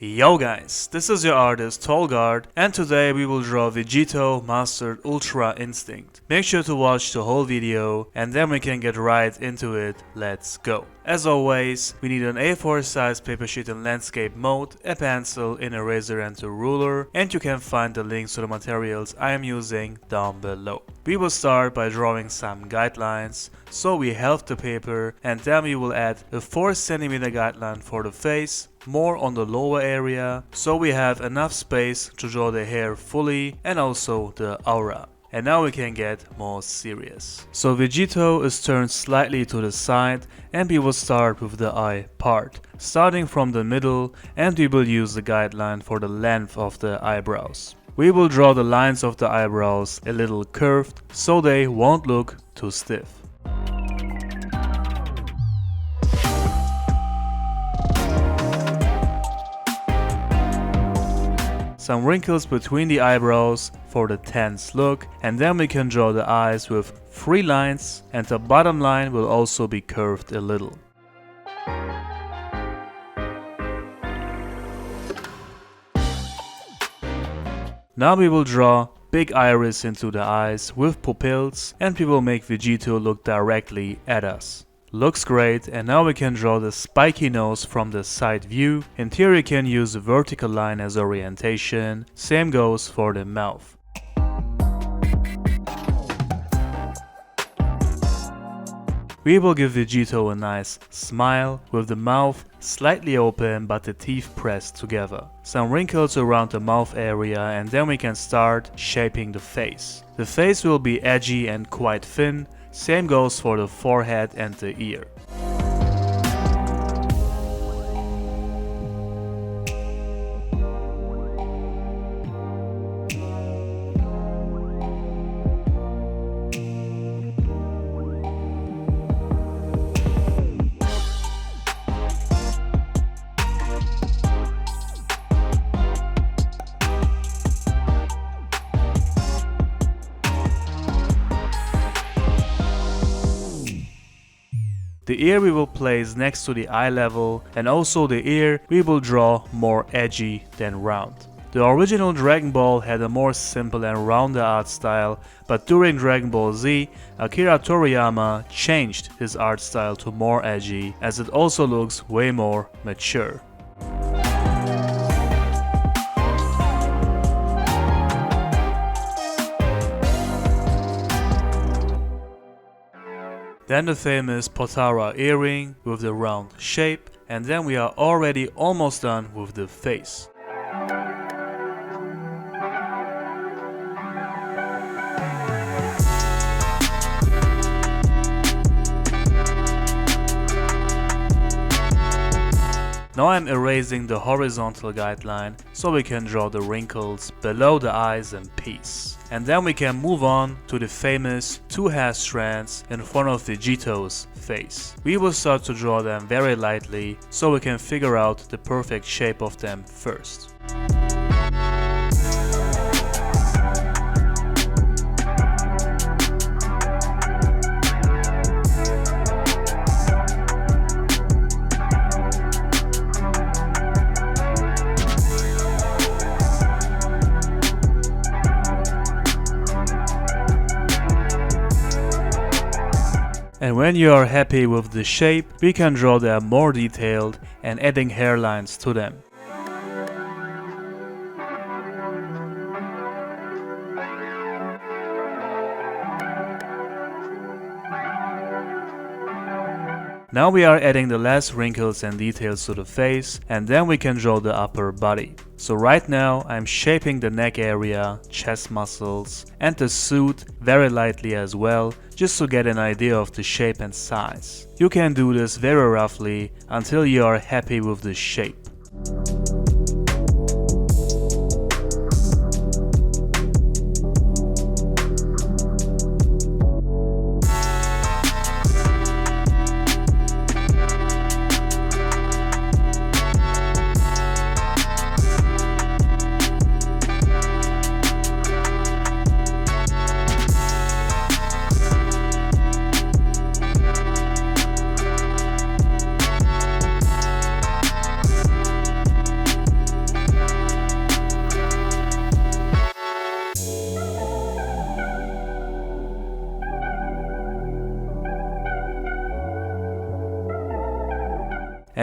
Yo guys, this is your artist Tolg, and today we will draw VEGITO Mastered Ultra Instinct. Make sure to watch the whole video and then we can get right into it. Let's go. As always, we need an A4 size paper sheet in landscape mode, a pencil, an eraser and a ruler, and you can find the links to the materials I am using down below. We will start by drawing some guidelines, so we halve the paper and then we will add a 4 cm guideline for the face, more on the lower area, so we have enough space to draw the hair fully and also the aura. And now we can get more serious. So VEGITO is turned slightly to the side and we will start with the eye part, starting from the middle, and we will use the guideline for the length of the eyebrows. We will draw the lines of the eyebrows a little curved so they won't look too stiff. Some wrinkles between the eyebrows for the tense look, and then we can draw the eyes with 3 lines, and the bottom line will also be curved a little. Now we will draw big iris into the eyes with pupils, and we will make VEGITO look directly at us. Looks great, and now we can draw the spiky nose from the side view, and here you can use a vertical line as orientation. Same goes for the mouth. We will give VEGITO a nice smile with the mouth slightly open but the teeth pressed together. Some wrinkles around the mouth area, and then we can start shaping the face. The face will be edgy and quite thin. Same goes for the forehead and the ear. The ear we will place next to the eye level, and also the ear we will draw more edgy than round. The original Dragon Ball had a more simple and rounded art style, but during Dragon Ball Z, Akira Toriyama changed his art style to more edgy, as it also looks way more mature. Then the famous Potara earring with the round shape, and then we are already almost done with the face. Now I'm erasing the horizontal guideline so we can draw the wrinkles below the eyes in peace. And then we can move on to the famous 2 hair strands in front of VEGITO's face. We will start to draw them very lightly so we can figure out the perfect shape of them first. And when you are happy with the shape, we can draw them more detailed and adding hairlines to them. Now we are adding the last wrinkles and details to the face, and then we can draw the upper body. So right now I'm shaping the neck area, chest muscles, and the suit very lightly as well, just to get an idea of the shape and size. You can do this very roughly until you are happy with the shape.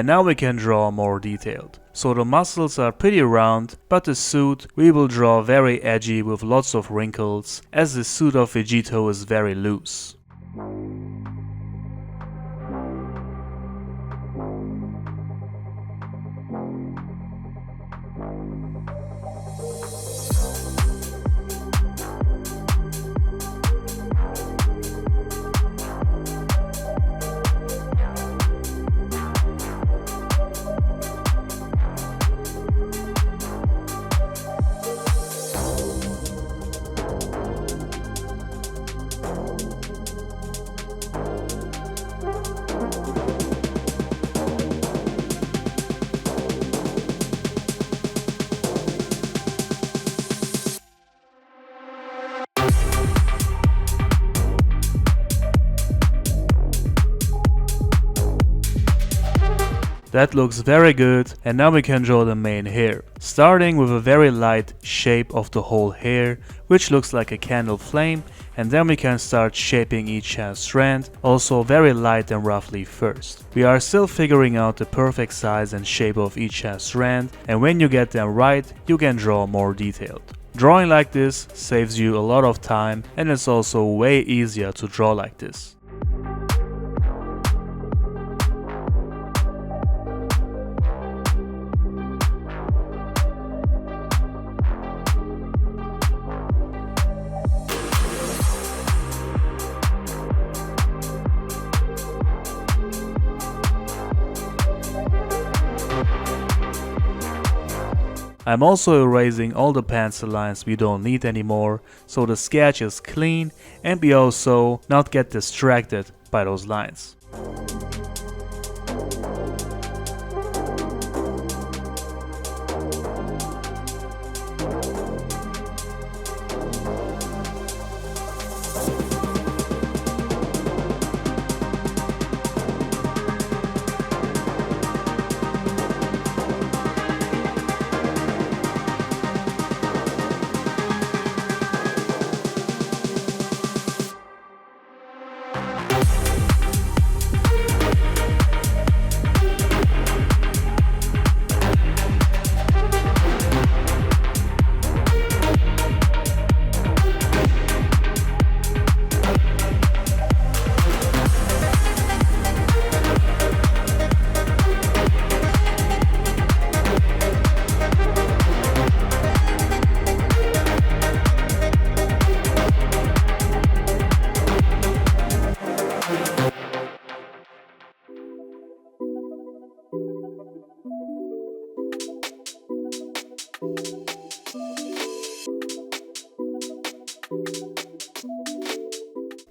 And now we can draw more detailed. So the muscles are pretty round, but the suit we will draw very edgy with lots of wrinkles, as the suit of VEGITO is very loose. That looks very good, and now we can draw the main hair. Starting with a very light shape of the whole hair, which looks like a candle flame, and then we can start shaping each hair strand, also very light and roughly first. We are still figuring out the perfect size and shape of each hair strand, and when you get them right, you can draw more detailed. Drawing like this saves you a lot of time, and it's also way easier to draw like this. I'm also erasing all the pencil lines we don't need anymore, so the sketch is clean and we also not get distracted by those lines.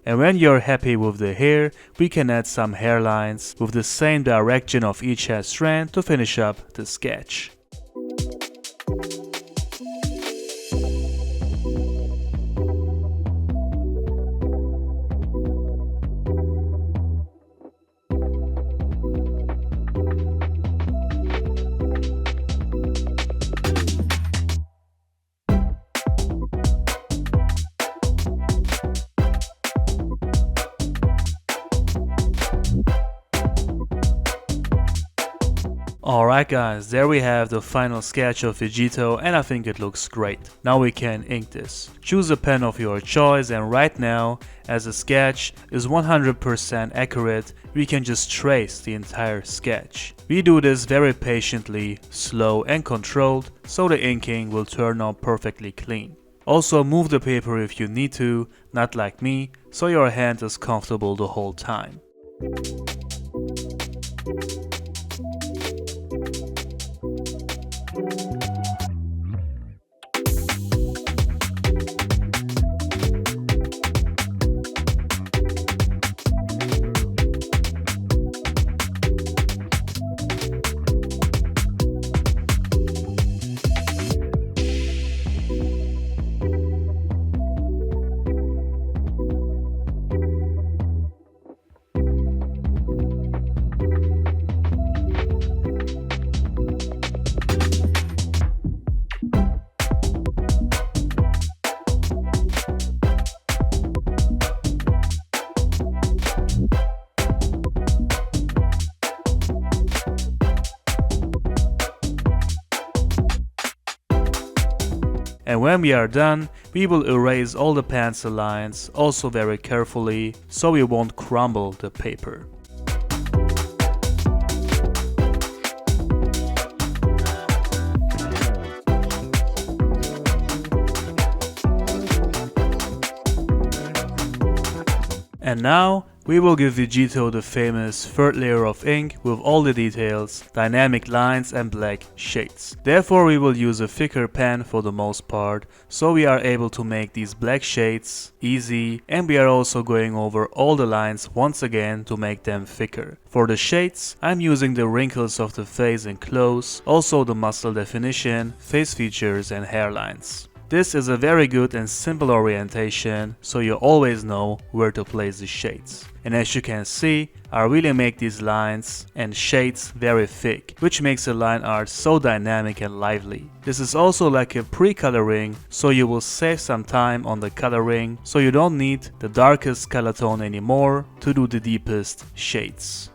And when you're happy with the hair, we can add some hairlines with the same direction of each hair strand to finish up the sketch. Alright guys, there we have the final sketch of VEGITO and I think it looks great. Now we can ink this. Choose a pen of your choice, and right now, as the sketch is 100% accurate, we can just trace the entire sketch. We do this very patiently, slow and controlled, so the inking will turn out perfectly clean. Also move the paper if you need to, not like me, so your hand is comfortable the whole time. And when we are done, we will erase all the pencil lines, also very carefully, so we won't crumble the paper. And now, we will give VEGITO the famous third layer of ink with all the details, dynamic lines and black shades. Therefore we will use a thicker pen for the most part, so we are able to make these black shades easy, and we are also going over all the lines once again to make them thicker. For the shades, I'm using the wrinkles of the face and clothes, also the muscle definition, face features and hairlines. This is a very good and simple orientation, so you always know where to place the shades. And as you can see, I really make these lines and shades very thick, which makes the line art so dynamic and lively. This is also like a pre-coloring, so you will save some time on the coloring, so you don't need the darkest color tone anymore to do the deepest shades.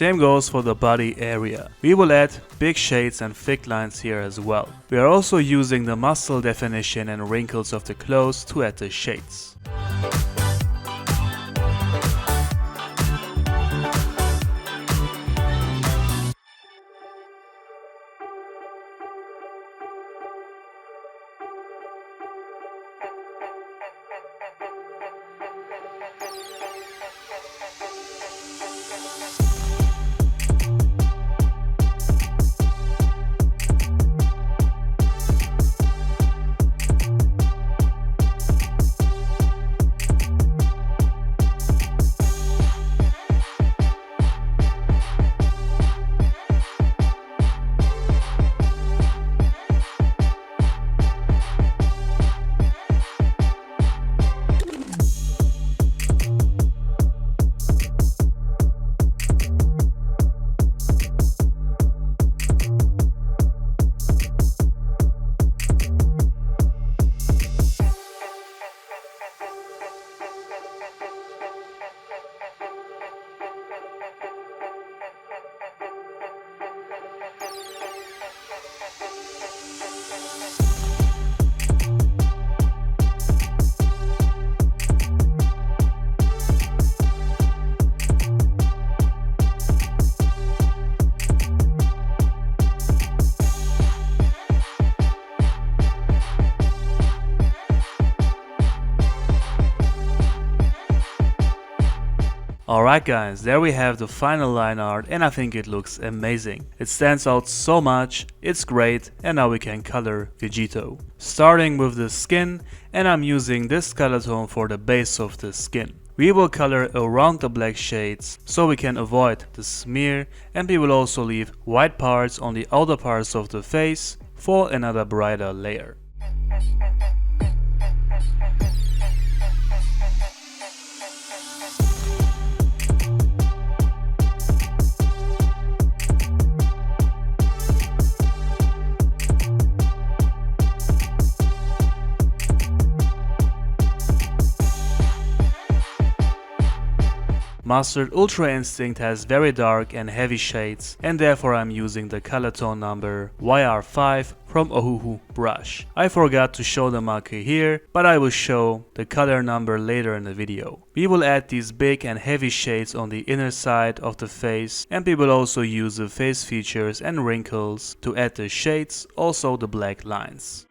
Same goes for the body area. We will add big shades and thick lines here as well. We are also using the muscle definition and wrinkles of the clothes to add the shades. Alright guys, there we have the final line art and I think it looks amazing. It stands out so much, it's great, and now we can color Vegito. Starting with the skin, and I'm using this color tone for the base of the skin. We will color around the black shades so we can avoid the smear, and we will also leave white parts on the outer parts of the face for another brighter layer. Mustard Ultra Instinct has very dark and heavy shades, and therefore I'm using the color tone number YR5 from Ohuhu brush. I forgot to show the marker here, but I will show the color number later in the video. We will add these big and heavy shades on the inner side of the face, and we will also use the face features and wrinkles to add the shades, also the black lines.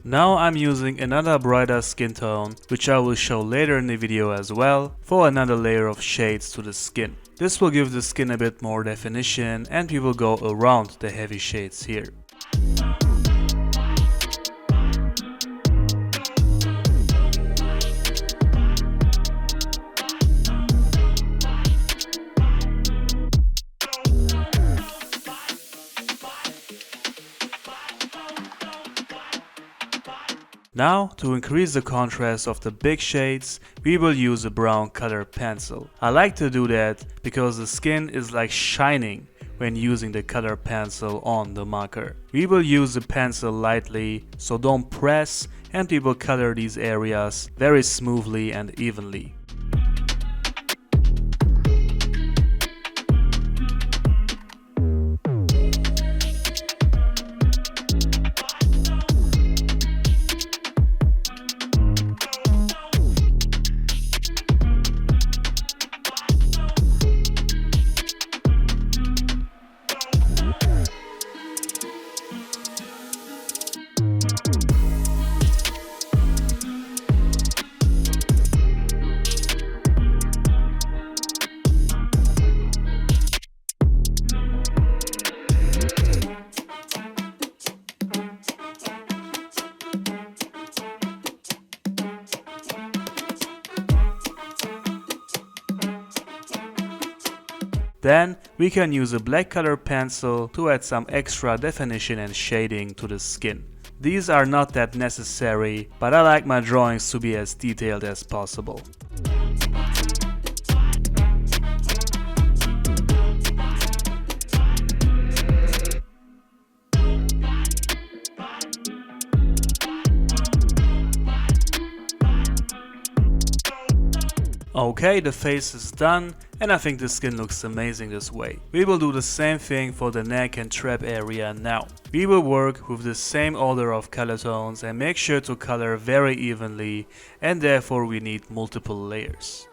Now I'm using another brighter skin tone, which I will show later in the video as well, for another layer of shades to the skin. This will give the skin a bit more definition, and we will go around the heavy shades here. Now, to increase the contrast of the big shades, we will use a brown color pencil. I like to do that because the skin is like shining when using the color pencil on the marker. We will use the pencil lightly, so don't press, and we will color these areas very smoothly and evenly. Then we can use a black color pencil to add some extra definition and shading to the skin. These are not that necessary, but I like my drawings to be as detailed as possible. Okay, the face is done, and I think the skin looks amazing this way. We will do the same thing for the neck and trap area now. We will work with the same order of color tones and make sure to color very evenly, and therefore we need multiple layers.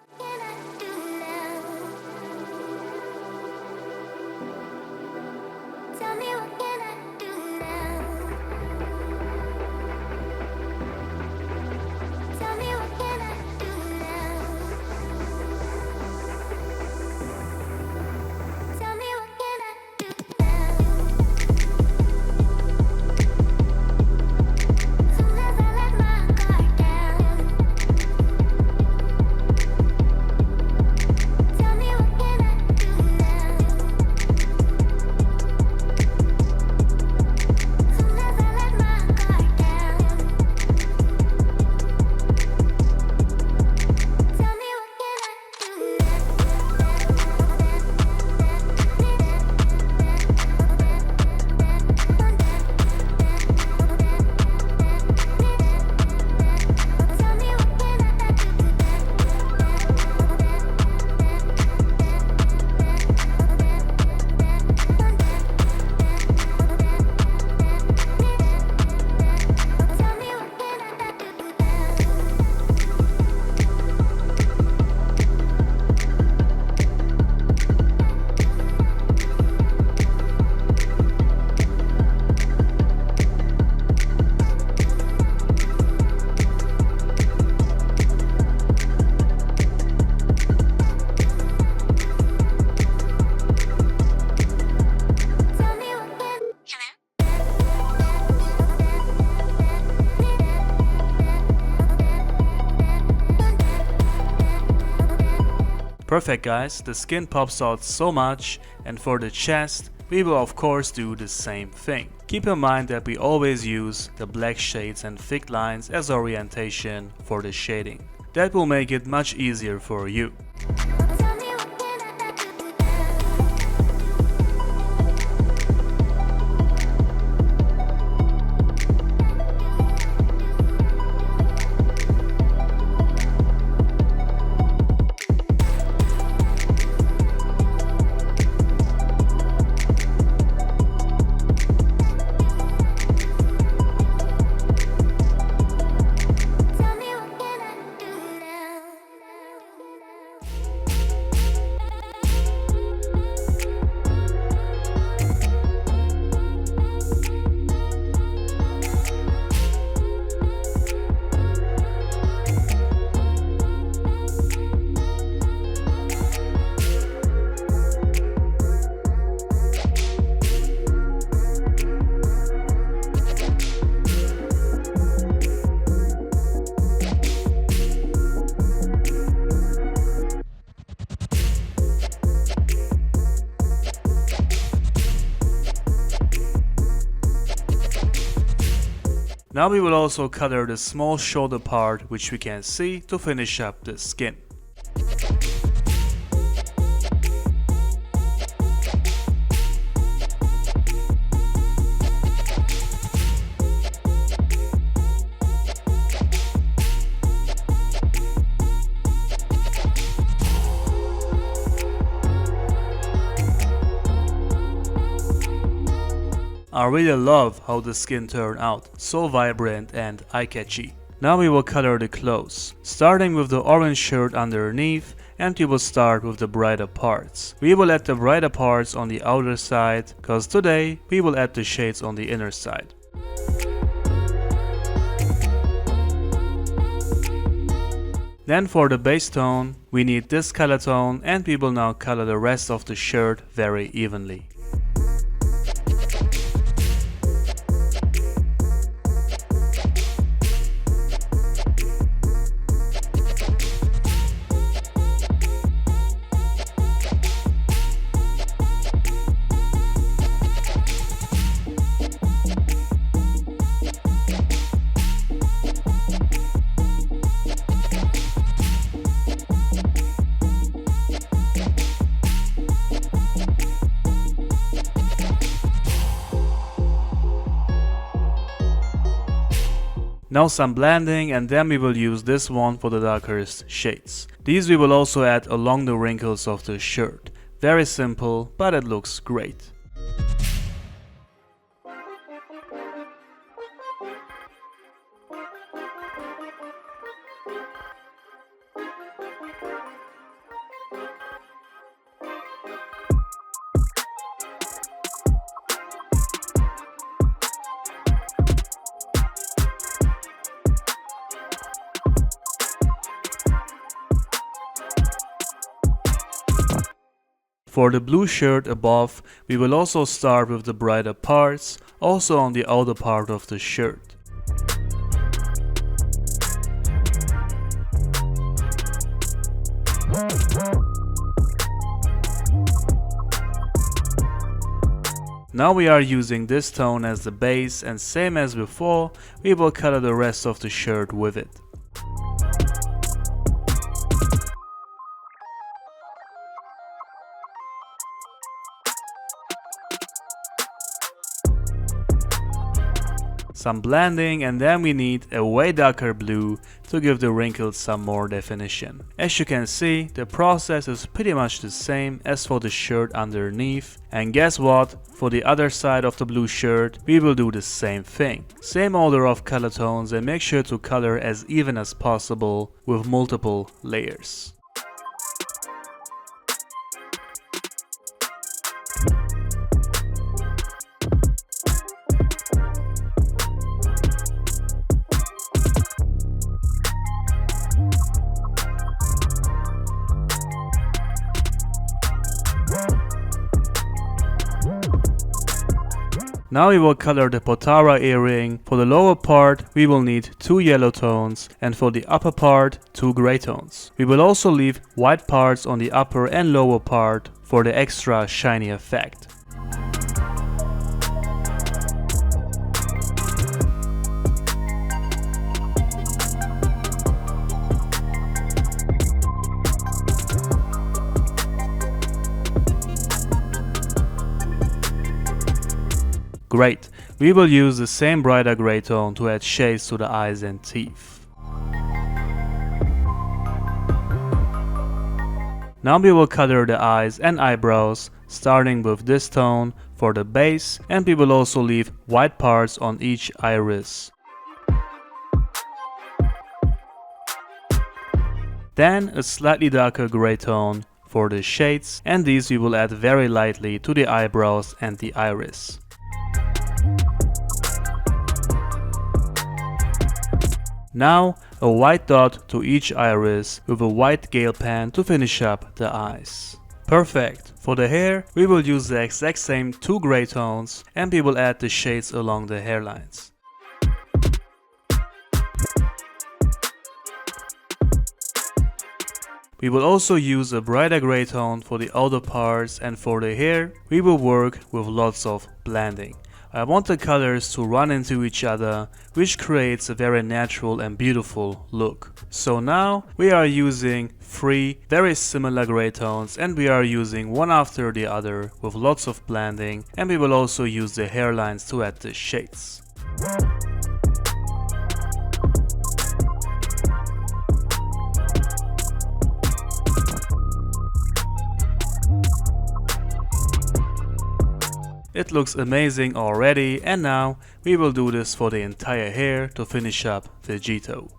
Perfect guys, the skin pops out so much, and for the chest, we will of course do the same thing. Keep in mind that we always use the black shades and thick lines as orientation for the shading. That will make it much easier for you. Now we will also color the small shoulder part which we can see to finish up the skin. I really love how the skin turned out, so vibrant and eye-catchy. Now we will color the clothes, starting with the orange shirt underneath, and we will start with the brighter parts. We will add the brighter parts on the outer side, cause today we will add the shades on the inner side. Then for the base tone, we need this color tone, and we will now color the rest of the shirt very evenly. Now some blending, and then we will use this one for the darkest shades. These we will also add along the wrinkles of the shirt. Very simple, but it looks great. For the blue shirt above, we will also start with the brighter parts, also on the outer part of the shirt. Now we are using this tone as the base, and same as before, we will color the rest of the shirt with it. Some blending, and then we need a way darker blue to give the wrinkles some more definition. As you can see, the process is pretty much the same as for the shirt underneath, and guess what? For the other side of the blue shirt, we will do the same thing. Same order of color tones, and make sure to color as even as possible with multiple layers. Now we will color the Potara earring. For the lower part we will need 2 yellow tones, and for the upper part 2 gray tones. We will also leave white parts on the upper and lower part for the extra shiny effect. Great, we will use the same brighter gray tone to add shades to the eyes and teeth. Now we will color the eyes and eyebrows, starting with this tone for the base, and we will also leave white parts on each iris. Then a slightly darker gray tone for the shades, and these we will add very lightly to the eyebrows and the iris. Now a white dot to each iris with a white gel pen to finish up the eyes. Perfect! For the hair we will use the exact same 2 gray tones, and we will add the shades along the hairlines. We will also use a brighter gray tone for the outer parts, and for the hair we will work with lots of blending. I want the colors to run into each other, which creates a very natural and beautiful look. So now we are using 3 very similar gray tones, and we are using one after the other with lots of blending, and we will also use the hairlines to add the shades. It looks amazing already, and now we will do this for the entire hair to finish up VEGITO.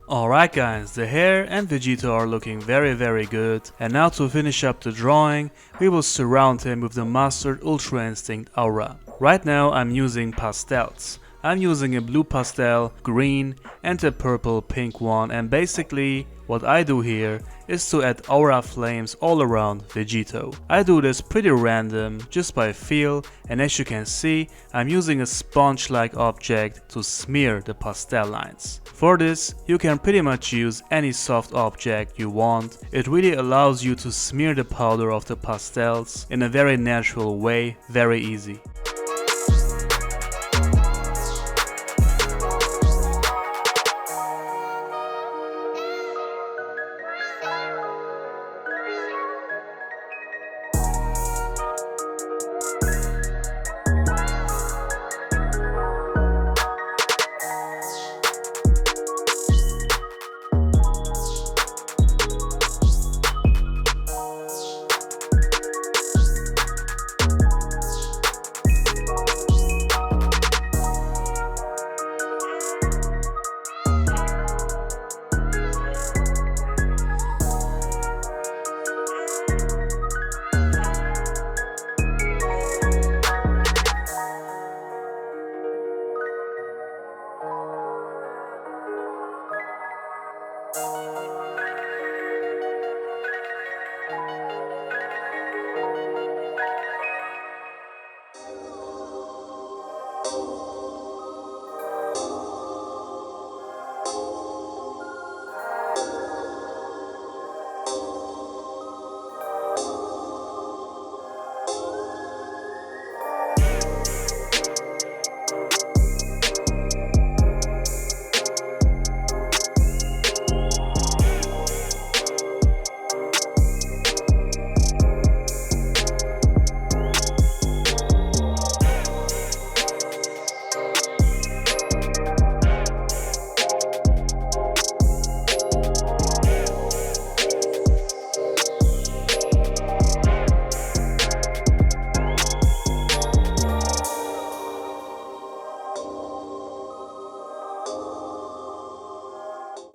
Alright guys, the hair and VEGITO are looking very good, and now to finish up the drawing, we will surround him with the Mastered Ultra Instinct aura. Right now I'm using pastels. I'm using a blue pastel, green and a purple pink one, and basically what I do here is to add aura flames all around VEGITO. I do this pretty random, just by feel, and as you can see, I'm using a sponge-like object to smear the pastel lines. For this, you can pretty much use any soft object you want. It really allows you to smear the powder of the pastels in a very natural way, very easy.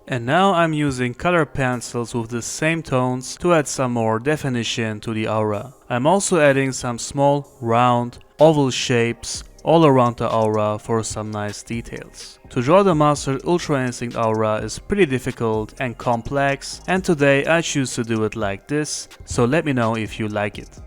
And now I'm using color pencils with the same tones to add some more definition to the aura. I'm also adding some small, round, oval shapes all around the aura for some nice details. To draw the Mastered Ultra Instinct aura is pretty difficult and complex, and today I choose to do it like this, so let me know if you like it.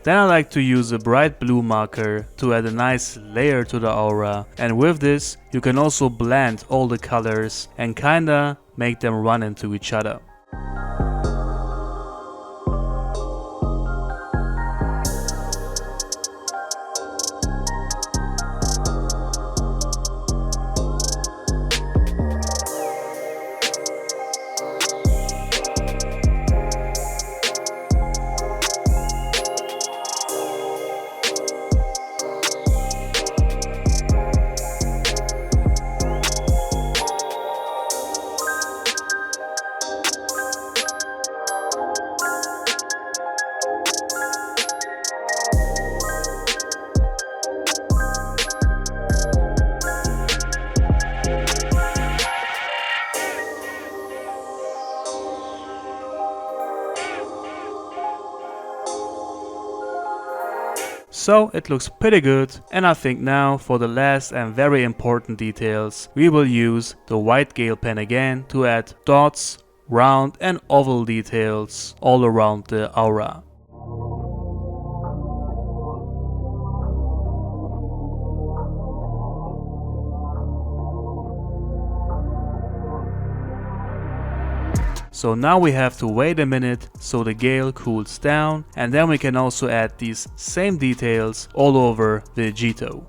Then I like to use a bright blue marker to add a nice layer to the aura, and with this you can also blend all the colors and kinda make them run into each other. So it looks pretty good, and I think now for the last and very important details, we will use the white gel pen again to add dots, round and oval details all around the aura. So now we have to wait a minute so the gel cools down, and then we can also add these same details all over VEGITO.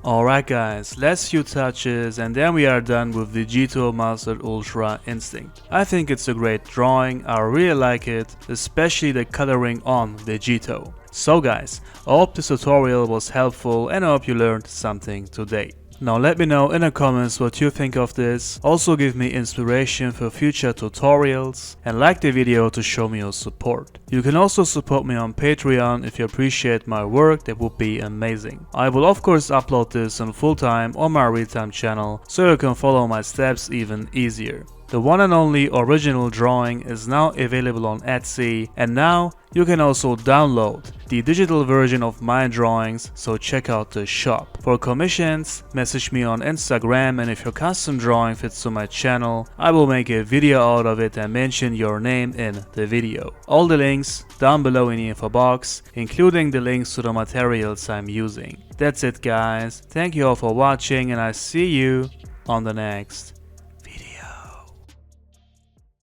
Alright guys, last few touches and then we are done with VEGITO Mastered Ultra Instinct. I think it's a great drawing, I really like it, especially the coloring on VEGITO. So guys, I hope this tutorial was helpful and I hope you learned something today. Now let me know in the comments what you think of this, also give me inspiration for future tutorials and like the video to show me your support. You can also support me on Patreon if you appreciate my work, that would be amazing. I will of course upload this on full time on my real time channel so you can follow my steps even easier. The one and only original drawing is now available on Etsy, and now you can also download the digital version of my drawings, so check out the shop. For commissions, message me on Instagram, and if your custom drawing fits to my channel, I will make a video out of it and mention your name in the video. All the links down below in the info box, including the links to the materials I'm using. That's it guys, thank you all for watching and I see you on the next